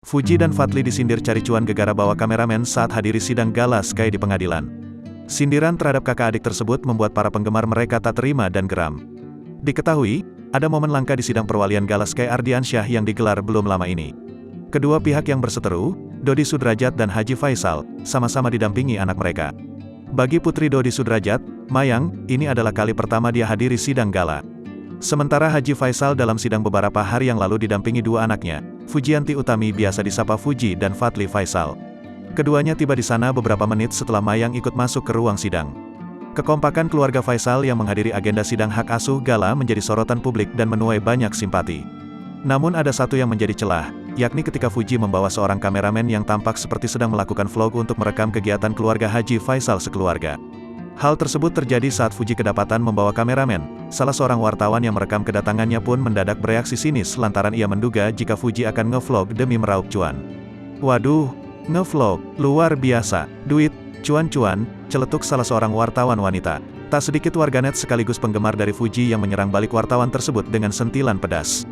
Fuji dan Fadly disindir cari cuan gegara bawa kameramen saat hadiri sidang gala Sky di pengadilan. Sindiran terhadap kakak adik tersebut membuat para penggemar mereka tak terima dan geram. Diketahui, ada momen langka di sidang perwalian gala Sky Ardiansyah yang digelar belum lama ini. Kedua pihak yang berseteru, Dodi Sudrajat dan Haji Faisal, sama-sama didampingi anak mereka. Bagi putri Dodi Sudrajat, Mayang, ini adalah kali pertama dia hadiri sidang gala. Sementara Haji Faisal dalam sidang beberapa hari yang lalu didampingi dua anaknya, Fujianti Utami biasa disapa Fuji dan Fadly Faisal. Keduanya tiba di sana beberapa menit setelah Mayang ikut masuk ke ruang sidang. Kekompakan keluarga Faisal yang menghadiri agenda sidang hak asuh gala menjadi sorotan publik dan menuai banyak simpati. Namun ada satu yang menjadi celah, yakni ketika Fuji membawa seorang kameramen yang tampak seperti sedang melakukan vlog untuk merekam kegiatan keluarga Haji Faisal sekeluarga. Hal tersebut terjadi saat Fuji kedapatan membawa kameramen. Salah seorang wartawan yang merekam kedatangannya pun mendadak bereaksi sinis lantaran ia menduga jika Fuji akan ngevlog demi meraup cuan. Waduh, ngevlog, luar biasa, duit, cuan-cuan, celetuk salah seorang wartawan wanita. Tak sedikit warganet sekaligus penggemar dari Fuji yang menyerang balik wartawan tersebut dengan sentilan pedas.